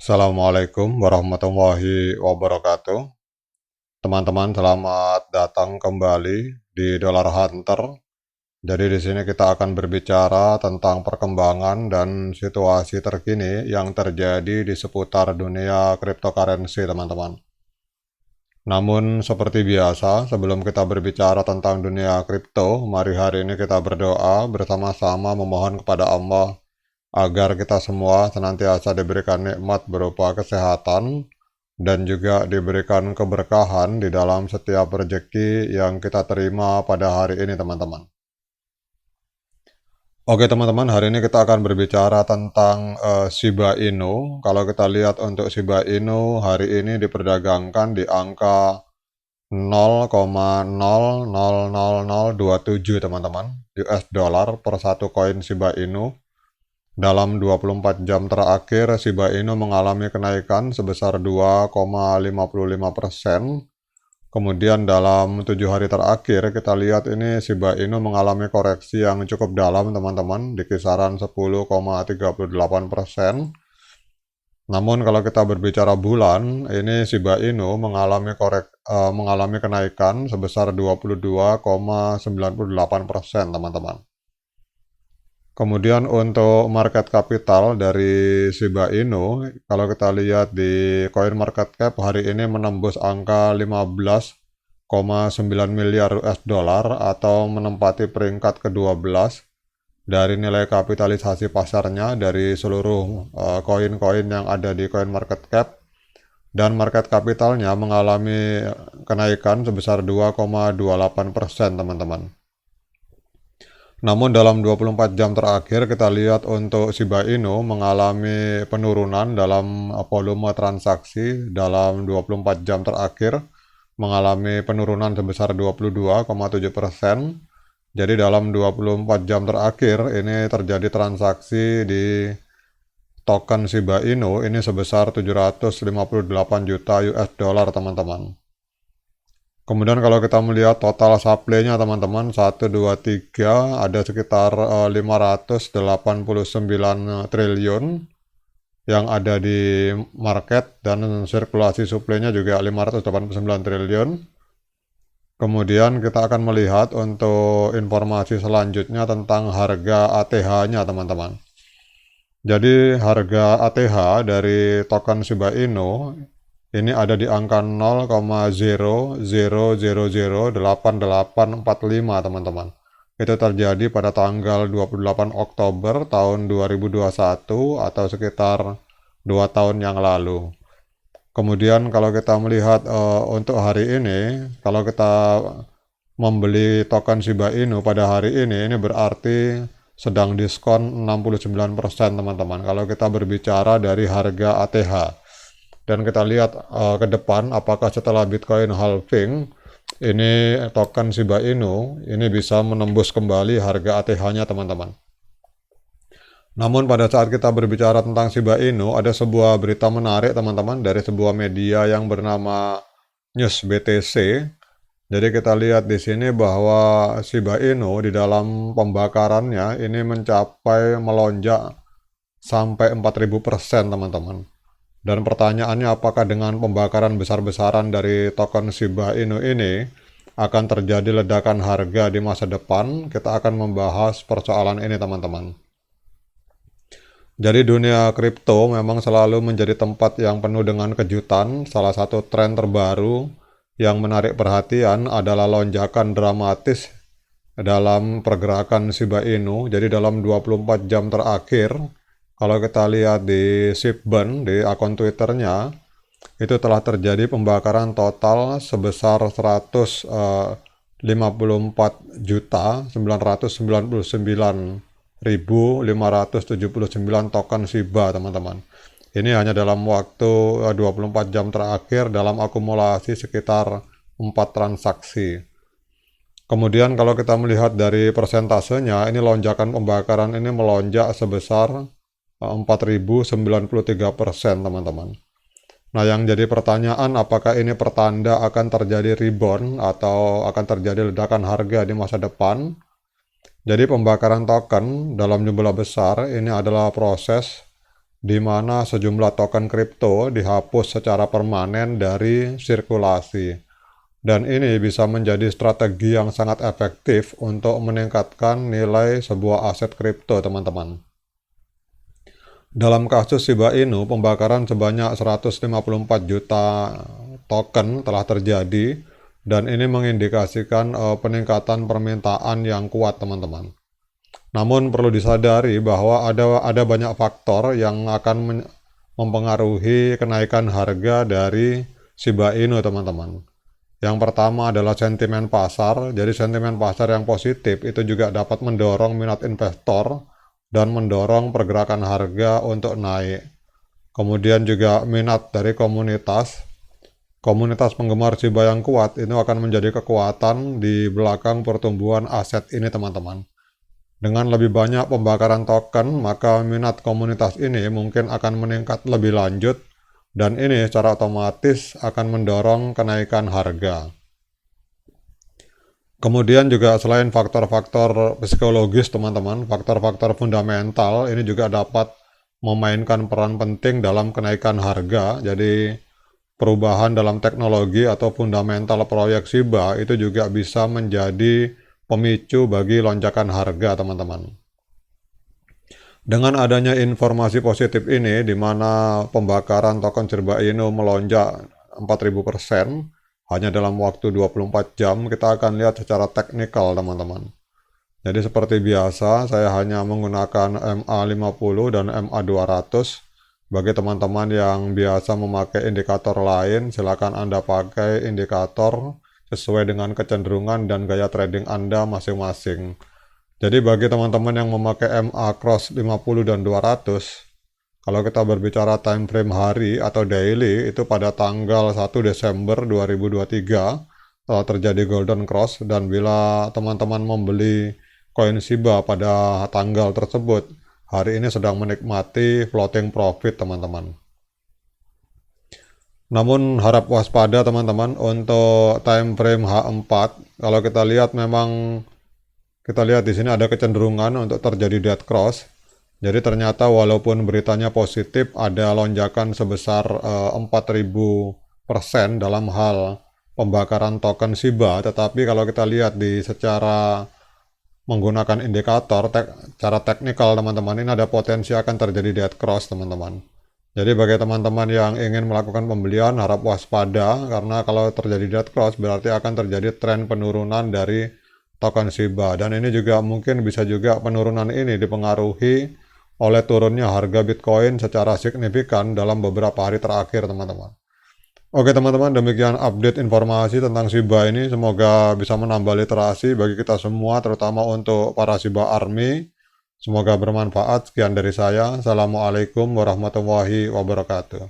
Assalamualaikum warahmatullahi wabarakatuh. Teman-teman, selamat datang kembali di Dollar Hunter. Jadi di sini kita akan berbicara tentang perkembangan dan situasi terkini yang terjadi di seputar dunia cryptocurrency, teman-teman. Namun seperti biasa, sebelum kita berbicara tentang dunia kripto, mari hari ini kita berdoa bersama-sama memohon kepada Allah agar kita semua senantiasa diberikan nikmat berupa kesehatan dan juga diberikan keberkahan di dalam setiap rezeki yang kita terima pada hari ini, teman-teman. Oke, teman-teman, hari ini kita akan berbicara tentang Shiba Inu. Kalau kita lihat untuk Shiba Inu hari ini diperdagangkan di angka 0,000027, teman-teman, US dollar per satu koin Shiba Inu. Dalam 24 jam terakhir, Shiba Inu mengalami kenaikan sebesar 2,55%. Kemudian dalam 7 hari terakhir, kita lihat ini Shiba Inu mengalami koreksi yang cukup dalam, teman-teman, di kisaran 10,38%. Namun kalau kita berbicara bulan, ini Shiba Inu mengalami kenaikan sebesar 22,98%, teman-teman. Kemudian untuk market capital dari Shiba Inu, kalau kita lihat di Coin Market Cap hari ini menembus angka 15,9 miliar US dollar atau menempati peringkat ke-12 dari nilai kapitalisasi pasarnya dari seluruh koin-koin yang ada di Coin Market Cap, dan market capitalnya mengalami kenaikan sebesar 2,28%, teman-teman. Namun dalam 24 jam terakhir kita lihat untuk Shiba Inu mengalami penurunan dalam volume transaksi. Dalam 24 jam terakhir mengalami penurunan sebesar 22,7%. Jadi dalam 24 jam terakhir ini terjadi transaksi di token Shiba Inu ini sebesar 758 juta US dollar, teman-teman. Kemudian kalau kita melihat total supply-nya, teman-teman, 1, 2, 3 ada sekitar 589 triliun yang ada di market, dan sirkulasi supply-nya juga 589 triliun. Kemudian kita akan melihat untuk informasi selanjutnya tentang harga ATH-nya, teman-teman. Jadi harga ATH dari token Shiba Inu ini ada di angka 0,00008845, teman-teman. Itu terjadi pada tanggal 28 Oktober tahun 2021 atau sekitar 2 tahun yang lalu. Kemudian kalau kita melihat untuk hari ini, kalau kita membeli token Shiba Inu pada hari ini berarti sedang diskon 69%, teman-teman. Kalau kita berbicara dari harga ATH. Dan kita lihat ke depan apakah setelah Bitcoin halving ini token Shiba Inu ini bisa menembus kembali harga ATH-nya, teman-teman. Namun pada saat kita berbicara tentang Shiba Inu ada sebuah berita menarik, teman-teman, dari sebuah media yang bernama News BTC. Jadi kita lihat di sini bahwa Shiba Inu di dalam pembakarannya ini melonjak sampai 4000%, teman-teman. Dan pertanyaannya apakah dengan pembakaran besar-besaran dari token Shiba Inu ini akan terjadi ledakan harga di masa depan? Kita akan membahas persoalan ini, teman-teman. Jadi dunia kripto memang selalu menjadi tempat yang penuh dengan kejutan. Salah satu tren terbaru yang menarik perhatian adalah lonjakan dramatis dalam pergerakan Shiba Inu. Jadi dalam 24 jam terakhir, kalau kita lihat di Shipburn, di akun Twitternya, itu telah terjadi pembakaran total sebesar 154.999.579 token Shiba, teman-teman. Ini hanya dalam waktu 24 jam terakhir dalam akumulasi sekitar 4 transaksi. Kemudian kalau kita melihat dari persentasenya, ini lonjakan pembakaran ini melonjak sebesar 4.093%, teman-teman. Nah, yang jadi pertanyaan apakah ini pertanda akan terjadi rebound atau akan terjadi ledakan harga di masa depan? Jadi pembakaran token dalam jumlah besar ini adalah proses di mana sejumlah token kripto dihapus secara permanen dari sirkulasi. Dan ini bisa menjadi strategi yang sangat efektif untuk meningkatkan nilai sebuah aset kripto, teman-teman. Dalam kasus Shiba Inu, pembakaran sebanyak 154 juta token telah terjadi, dan ini mengindikasikan peningkatan permintaan yang kuat, teman-teman. Namun perlu disadari bahwa ada banyak faktor yang akan mempengaruhi kenaikan harga dari Shiba Inu, teman-teman. Yang pertama adalah sentimen pasar. Jadi sentimen pasar yang positif itu juga dapat mendorong minat investor dan mendorong pergerakan harga untuk naik. Kemudian juga minat dari komunitas penggemar Shiba yang kuat itu akan menjadi kekuatan di belakang pertumbuhan aset ini, teman-teman. Dengan lebih banyak pembakaran token, maka minat komunitas ini mungkin akan meningkat lebih lanjut, dan ini secara otomatis akan mendorong kenaikan harga. Kemudian juga selain faktor-faktor psikologis, teman-teman, faktor-faktor fundamental ini juga dapat memainkan peran penting dalam kenaikan harga. Jadi perubahan dalam teknologi atau fundamental proyek Shiba itu juga bisa menjadi pemicu bagi lonjakan harga, teman-teman. Dengan adanya informasi positif ini, di mana pembakaran token Shiba Inu melonjak 4000% hanya dalam waktu 24 jam, kita akan lihat secara teknikal, teman-teman. Jadi seperti biasa, saya hanya menggunakan MA50 dan MA200. Bagi teman-teman yang biasa memakai indikator lain, silakan Anda pakai indikator sesuai dengan kecenderungan dan gaya trading Anda masing-masing. Jadi bagi teman-teman yang memakai MA Cross 50 dan 200, kalau kita berbicara time frame hari atau daily, itu pada tanggal 1 Desember 2023 telah terjadi golden cross, dan bila teman-teman membeli koin Shiba pada tanggal tersebut, hari ini sedang menikmati floating profit, teman-teman. Namun harap waspada, teman-teman, untuk time frame H4. Kalau kita lihat di sini ada kecenderungan untuk terjadi dead cross. Jadi ternyata walaupun beritanya positif, ada lonjakan sebesar 4000% dalam hal pembakaran token Shiba, tetapi kalau kita lihat secara menggunakan indikator cara teknikal, teman-teman, ini ada potensi akan terjadi dead cross, teman-teman. Jadi bagi teman-teman yang ingin melakukan pembelian, harap waspada, karena kalau terjadi dead cross berarti akan terjadi tren penurunan dari token Shiba, dan ini juga mungkin bisa juga penurunan ini dipengaruhi oleh turunnya harga Bitcoin secara signifikan dalam beberapa hari terakhir, teman-teman. Oke, teman-teman, demikian update informasi tentang Shiba ini. Semoga bisa menambah literasi bagi kita semua, terutama untuk para Shiba Army. Semoga bermanfaat. Sekian dari saya. Assalamualaikum warahmatullahi wabarakatuh.